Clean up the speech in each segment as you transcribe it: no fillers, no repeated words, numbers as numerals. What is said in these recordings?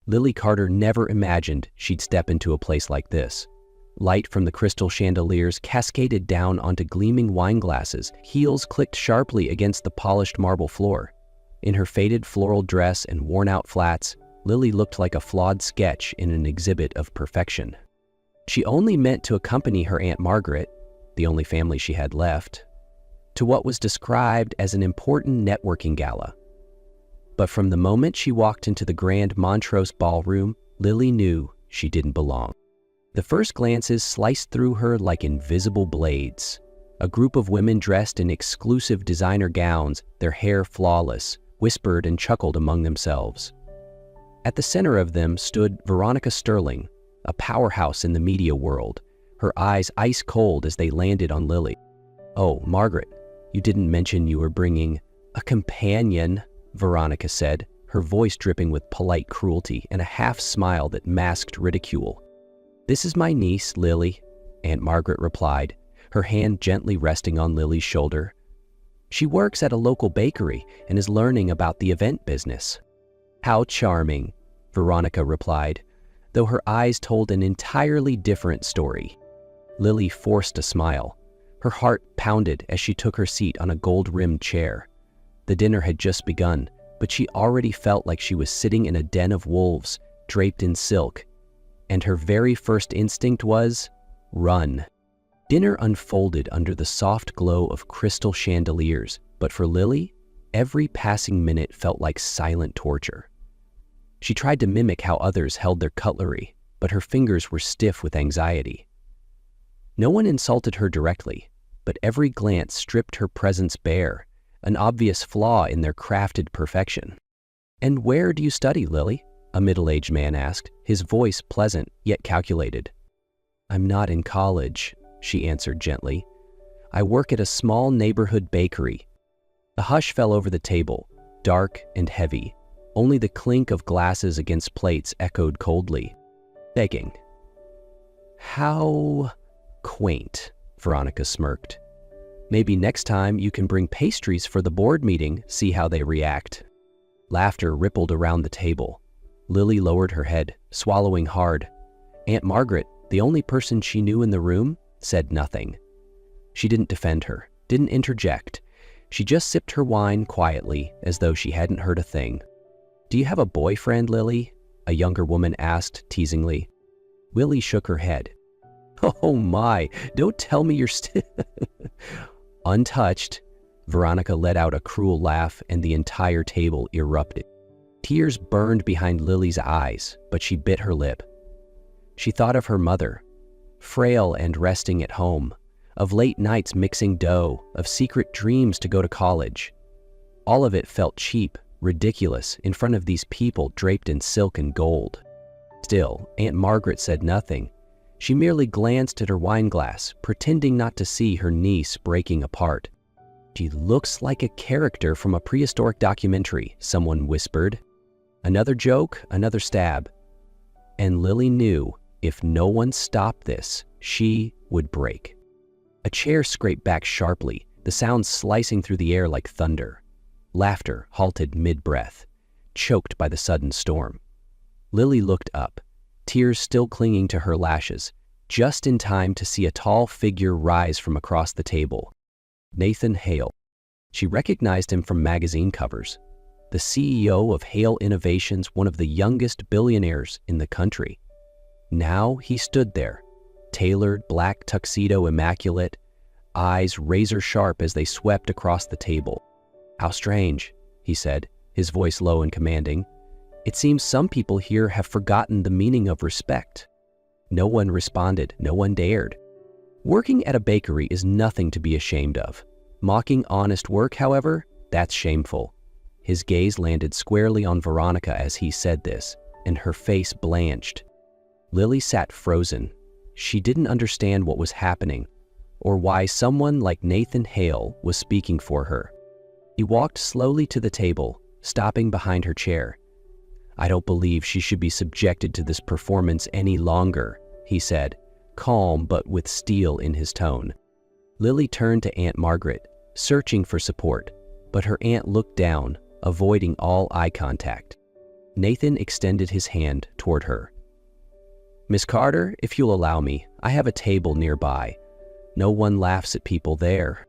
Lily Carter never imagined she'd step into a place like this. Light from the crystal chandeliers cascaded down onto gleaming wine glasses. Heels clicked sharply against the polished marble floor. In her faded floral dress and worn-out flats, Lily looked like a flawed sketch in an exhibit of perfection. She only meant to accompany her Aunt Margaret, the only family she had left, to what was described as an important networking gala. But from the moment she walked into the grand Montrose ballroom, Lily knew she didn't belong. The first glances sliced through her like invisible blades. A group of women dressed in exclusive designer gowns, their hair flawless, whispered and chuckled among themselves. At the center of them stood Veronica Sterling, a powerhouse in the media world, her eyes ice cold as they landed on Lily. "Oh, Margaret, you didn't mention you were bringing a companion," Veronica said, her voice dripping with polite cruelty and a half-smile that masked ridicule. "This is my niece, Lily," Aunt Margaret replied, her hand gently resting on Lily's shoulder. "She works at a local bakery and is learning about the event business." "How charming," Veronica replied, though her eyes told an entirely different story. Lily forced a smile. Her heart pounded as she took her seat on a gold-rimmed chair. The dinner had just begun, but she already felt like she was sitting in a den of wolves, draped in silk, and her very first instinct was, run. Dinner unfolded under the soft glow of crystal chandeliers, but for Lily, every passing minute felt like silent torture. She tried to mimic how others held their cutlery, but her fingers were stiff with anxiety. No one insulted her directly, but every glance stripped her presence bare, an obvious flaw in their crafted perfection. "And where do you study, Lily?" a middle-aged man asked, his voice pleasant yet calculated. "I'm not in college," she answered gently. "I work at a small neighborhood bakery." A hush fell over the table, dark and heavy. Only the clink of glasses against plates echoed coldly. "Begging." "How quaint," Veronica smirked. "Maybe next time you can bring pastries for the board meeting, see how they react." Laughter rippled around the table. Lily lowered her head, swallowing hard. Aunt Margaret, the only person she knew in the room, said nothing. She didn't defend her, didn't interject. She just sipped her wine quietly, as though she hadn't heard a thing. "Do you have a boyfriend, Lily?" a younger woman asked teasingly. Lily shook her head. "Oh my, don't tell me you're still..." Untouched, Veronica let out a cruel laugh and the entire table erupted. Tears burned behind Lily's eyes, but she bit her lip. She thought of her mother, frail and resting at home, of late nights mixing dough, of secret dreams to go to college. All of it felt cheap, ridiculous, in front of these people draped in silk and gold. Still, Aunt Margaret said nothing. She merely glanced at her wine glass, pretending not to see her niece breaking apart. "She looks like a character from a prehistoric documentary," someone whispered. Another joke, another stab. And Lily knew if no one stopped this, she would break. A chair scraped back sharply, the sound slicing through the air like thunder. Laughter halted mid-breath, choked by the sudden storm. Lily looked up, tears still clinging to her lashes, just in time to see a tall figure rise from across the table. Nathan Hale. She recognized him from magazine covers. The CEO of Hale Innovations, one of the youngest billionaires in the country. Now he stood there, tailored black tuxedo immaculate, eyes razor sharp as they swept across the table. "How strange," he said, his voice low and commanding. "It seems some people here have forgotten the meaning of respect." No one responded, no one dared. Working at a bakery is nothing to be ashamed of. Mocking honest work, however, that's shameful. His gaze landed squarely on Veronica as he said this, and her face blanched. Lily sat frozen. She didn't understand what was happening, or why someone like Nathan Hale was speaking for her. He walked slowly to the table, stopping behind her chair. "I don't believe she should be subjected to this performance any longer," he said, calm but with steel in his tone. Lily turned to Aunt Margaret, searching for support, but her aunt looked down, avoiding all eye contact. Nathan extended his hand toward her. "Miss Carter, if you'll allow me, I have a table nearby. No one laughs at people there."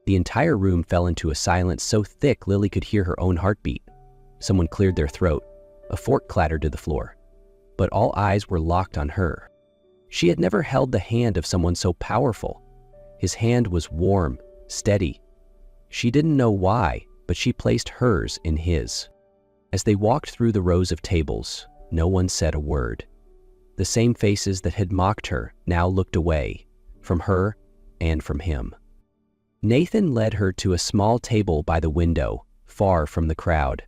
The entire room fell into a silence so thick Lily could hear her own heartbeat. Someone cleared their throat. A fork clattered to the floor. But all eyes were locked on her. She had never held the hand of someone so powerful. His hand was warm, steady. She didn't know why, but she placed hers in his. As they walked through the rows of tables, no one said a word. The same faces that had mocked her now looked away, from her and from him. Nathan led her to a small table by the window, far from the crowd.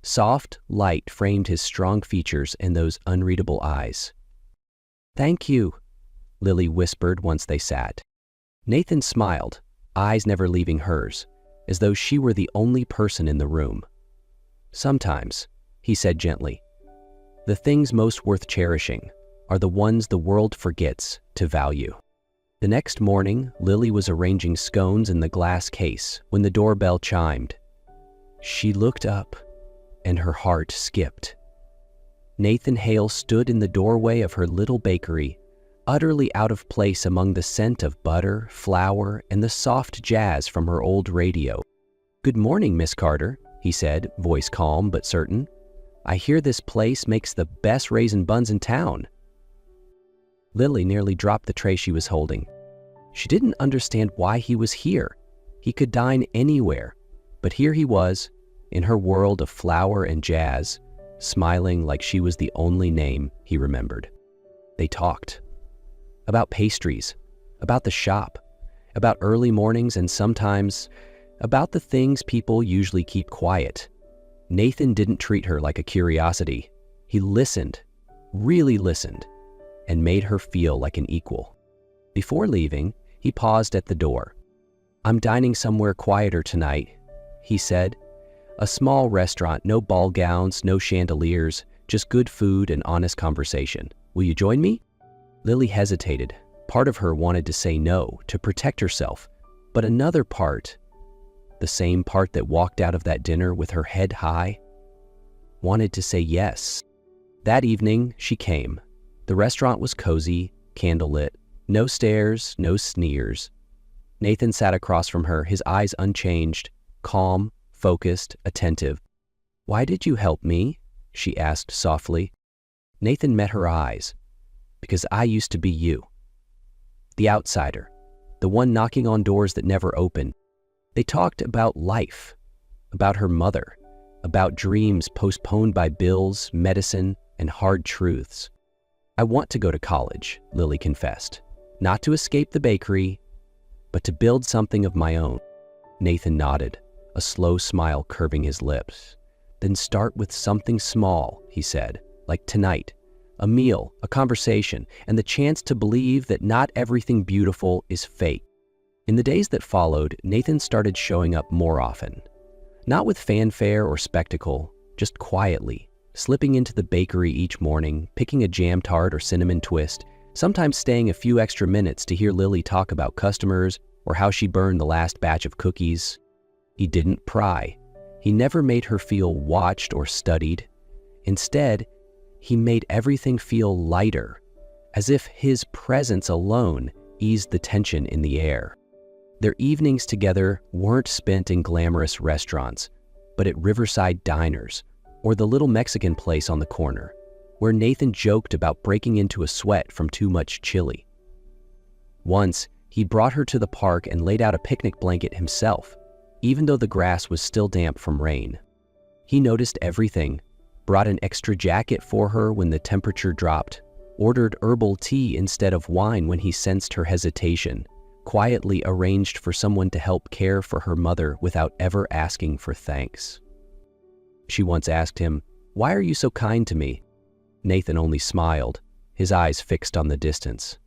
Soft light framed his strong features and those unreadable eyes. "Thank you," Lily whispered once they sat. Nathan smiled, eyes never leaving hers, as though she were the only person in the room. "Sometimes," he said gently, "the things most worth cherishing are the ones the world forgets to value." The next morning, Lily was arranging scones in the glass case when the doorbell chimed. She looked up, and her heart skipped. Nathan Hale stood in the doorway of her little bakery, utterly out of place among the scent of butter, flour, and the soft jazz from her old radio. "Good morning, Miss Carter," he said, voice calm but certain. "I hear this place makes the best raisin buns in town." Lily nearly dropped the tray she was holding. She didn't understand why he was here. He could dine anywhere, but here he was, in her world of flour and jazz, smiling like she was the only name he remembered. They talked. About pastries, about the shop, about early mornings, and sometimes about the things people usually keep quiet. Nathan didn't treat her like a curiosity. He listened, really listened, and made her feel like an equal. Before leaving, he paused at the door. "I'm dining somewhere quieter tonight," he said. "A small restaurant, no ball gowns, no chandeliers, just good food and honest conversation. Will you join me?" Lily hesitated. Part of her wanted to say no, to protect herself, but another part, the same part that walked out of that dinner with her head high, wanted to say yes. That evening, she came. The restaurant was cozy, candlelit, no stares, no sneers. Nathan sat across from her, his eyes unchanged, calm, focused, attentive. "Why did you help me?" she asked softly. Nathan met her eyes. "Because I used to be you. The outsider, the one knocking on doors that never opened." They talked about life, about her mother, about dreams postponed by bills, medicine, and hard truths. "I want to go to college," Lily confessed. "Not to escape the bakery, but to build something of my own." Nathan nodded, a slow smile curving his lips. "Then start with something small," he said, "like tonight. A meal, a conversation, and the chance to believe that not everything beautiful is fake." In the days that followed, Nathan started showing up more often. Not with fanfare or spectacle, just quietly, slipping into the bakery each morning, picking a jam tart or cinnamon twist, sometimes staying a few extra minutes to hear Lily talk about customers or how she burned the last batch of cookies. He didn't pry. He never made her feel watched or studied. Instead, he made everything feel lighter, as if his presence alone eased the tension in the air. Their evenings together weren't spent in glamorous restaurants, but at riverside diners, or the little Mexican place on the corner, where Nathan joked about breaking into a sweat from too much chili. Once, he brought her to the park and laid out a picnic blanket himself, even though the grass was still damp from rain. He noticed everything, brought an extra jacket for her when the temperature dropped, ordered herbal tea instead of wine when he sensed her hesitation, quietly arranged for someone to help care for her mother without ever asking for thanks. She once asked him, "Why are you so kind to me?" Nathan only smiled, his eyes fixed on the distance.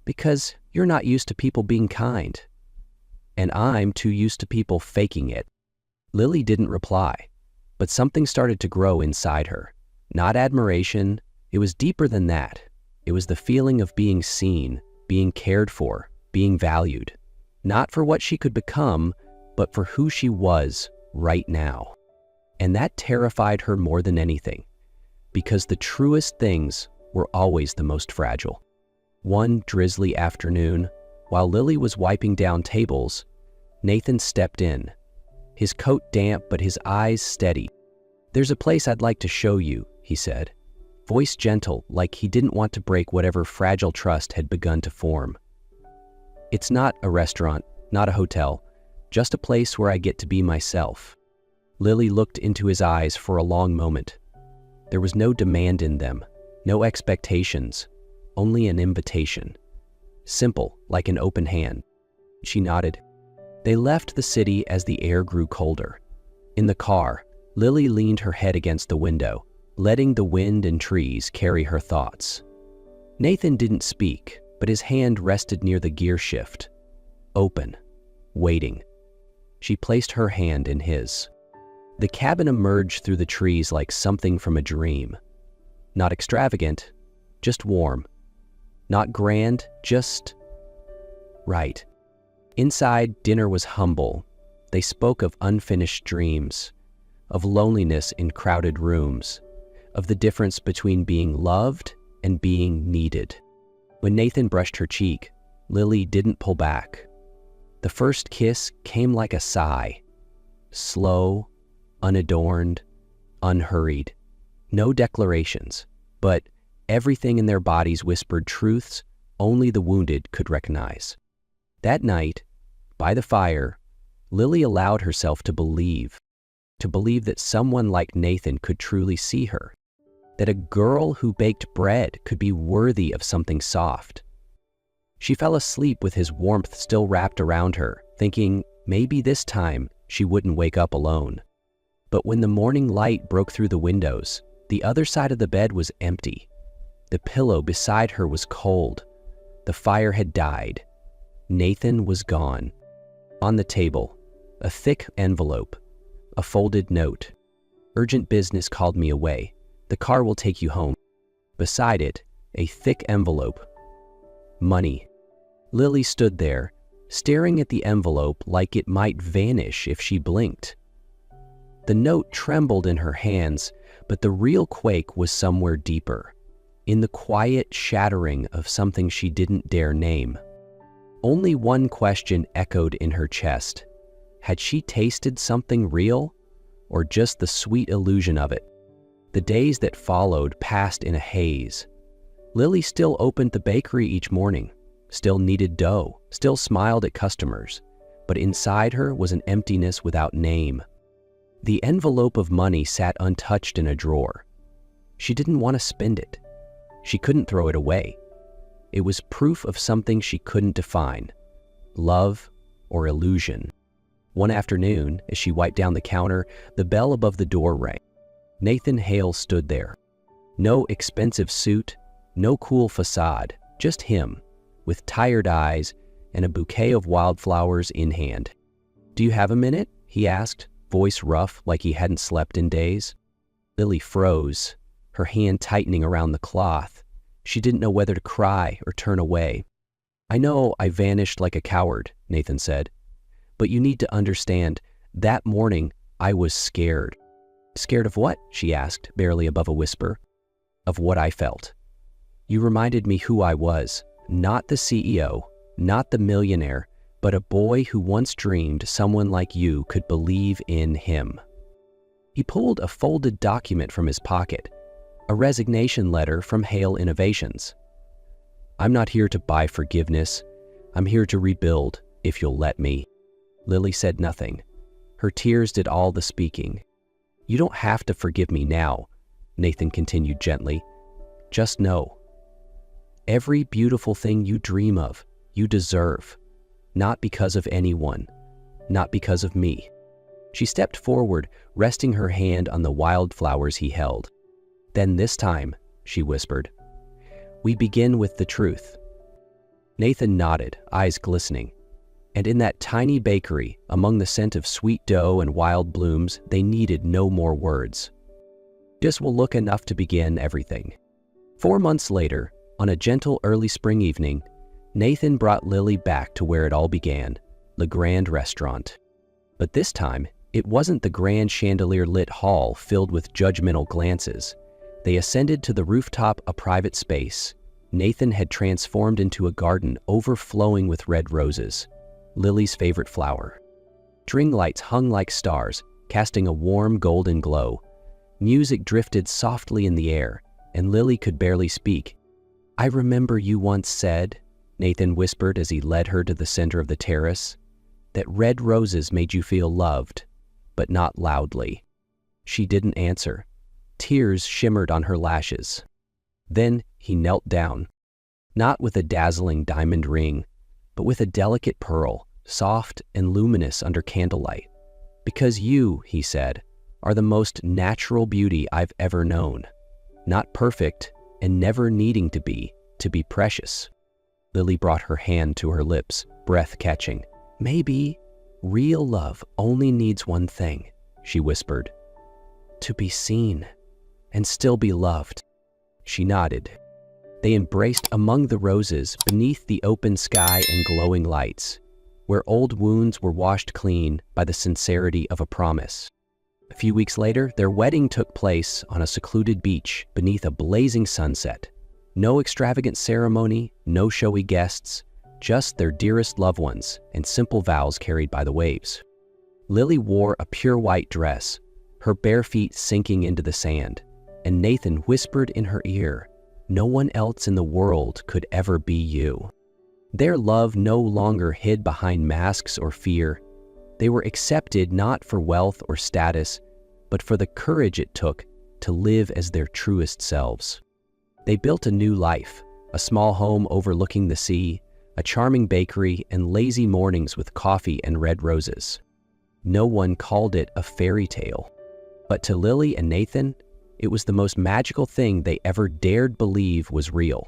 "Because you're not used to people being kind. And I'm too used to people faking it." Lily didn't reply, but something started to grow inside her. Not admiration, it was deeper than that. It was the feeling of being seen, being cared for, being valued. Not for what she could become, but for who she was right now. And that terrified her more than anything, because the truest things were always the most fragile. One drizzly afternoon, while Lily was wiping down tables, Nathan stepped in, his coat damp but his eyes steady. "There's a place I'd like to show you," he said, voice gentle, like he didn't want to break whatever fragile trust had begun to form. "It's not a restaurant, not a hotel, just a place where I get to be myself." Lily looked into his eyes for a long moment. There was no demand in them, no expectations, only an invitation. Simple, like an open hand. She nodded. They left the city as the air grew colder. In the car, Lily leaned her head against the window, letting the wind and trees carry her thoughts. Nathan didn't speak, but his hand rested near the gear shift. Open, waiting. She placed her hand in his. The cabin emerged through the trees like something from a dream. Not extravagant, just warm. Not grand, just right. Inside, dinner was humble. They spoke of unfinished dreams, of loneliness in crowded rooms, of the difference between being loved and being needed. When Nathan brushed her cheek, Lily didn't pull back. The first kiss came like a sigh, slow, unadorned, unhurried. No declarations, but everything in their bodies whispered truths only the wounded could recognize. That night, by the fire, Lily allowed herself to believe that someone like Nathan could truly see her, that a girl who baked bread could be worthy of something soft. She fell asleep with his warmth still wrapped around her, thinking maybe this time she wouldn't wake up alone. But when the morning light broke through the windows, the other side of the bed was empty. The pillow beside her was cold. The fire had died. Nathan was gone. On the table, a thick envelope, a folded note. "Urgent business called me away. The car will take you home." Beside it, a thick envelope. Money. Lily stood there, staring at the envelope like it might vanish if she blinked. The note trembled in her hands, but the real quake was somewhere deeper, in the quiet shattering of something she didn't dare name. Only one question echoed in her chest. Had she tasted something real, or just the sweet illusion of it? The days that followed passed in a haze. Lily still opened the bakery each morning, still kneaded dough, still smiled at customers, but inside her was an emptiness without name. The envelope of money sat untouched in a drawer. She didn't want to spend it. She couldn't throw it away. It was proof of something she couldn't define, love or illusion. One afternoon, as she wiped down the counter, the bell above the door rang. Nathan Hale stood there. No expensive suit, no cool facade, just him, with tired eyes and a bouquet of wildflowers in hand. "Do you have a minute?" he asked, voice rough like he hadn't slept in days. Lily froze, her hand tightening around the cloth. She didn't know whether to cry or turn away. "I know I vanished like a coward," Nathan said, "but you need to understand, that morning I was scared." "Scared of what?" she asked, barely above a whisper. "Of what I felt. You reminded me who I was, not the CEO, not the millionaire, but a boy who once dreamed someone like you could believe in him." He pulled a folded document from his pocket, a resignation letter from Hale Innovations. "I'm not here to buy forgiveness. I'm here to rebuild, if you'll let me." Lily said nothing. Her tears did all the speaking. "You don't have to forgive me now," Nathan continued gently. "Just know, every beautiful thing you dream of, you deserve. Not because of anyone, not because of me." She stepped forward, resting her hand on the wildflowers he held. "Then this time," she whispered, "we begin with the truth." Nathan nodded, eyes glistening. And in that tiny bakery, among the scent of sweet dough and wild blooms, they needed no more words. This will look enough to begin everything. 4 months later, on a gentle early spring evening, Nathan brought Lily back to where it all began, the Grand Restaurant. But this time, it wasn't the grand chandelier-lit hall filled with judgmental glances. They ascended to the rooftop, a private space. Nathan had transformed into a garden overflowing with red roses, Lily's favorite flower. String lights hung like stars, casting a warm golden glow. Music drifted softly in the air, and Lily could barely speak. "I remember you once said," Nathan whispered as he led her to the center of the terrace, "that red roses made you feel loved, but not loudly." She didn't answer. Tears shimmered on her lashes. Then he knelt down, not with a dazzling diamond ring, but with a delicate pearl, soft and luminous under candlelight. "Because you," he said, "are the most natural beauty I've ever known. Not perfect and never needing to be precious." Lily brought her hand to her lips, breath catching. "Maybe real love only needs one thing," she whispered. "To be seen and still be loved." She nodded. They embraced among the roses, beneath the open sky and glowing lights, where old wounds were washed clean by the sincerity of a promise. A few weeks later, their wedding took place on a secluded beach beneath a blazing sunset. No extravagant ceremony, no showy guests, just their dearest loved ones and simple vows carried by the waves. Lily wore a pure white dress, her bare feet sinking into the sand, and Nathan whispered in her ear, "No one else in the world could ever be you." Their love no longer hid behind masks or fear. They were accepted not for wealth or status, but for the courage it took to live as their truest selves. They built a new life, a small home overlooking the sea, a charming bakery, and lazy mornings with coffee and red roses. No one called it a fairy tale, but to Lily and Nathan, it was the most magical thing they ever dared believe was real.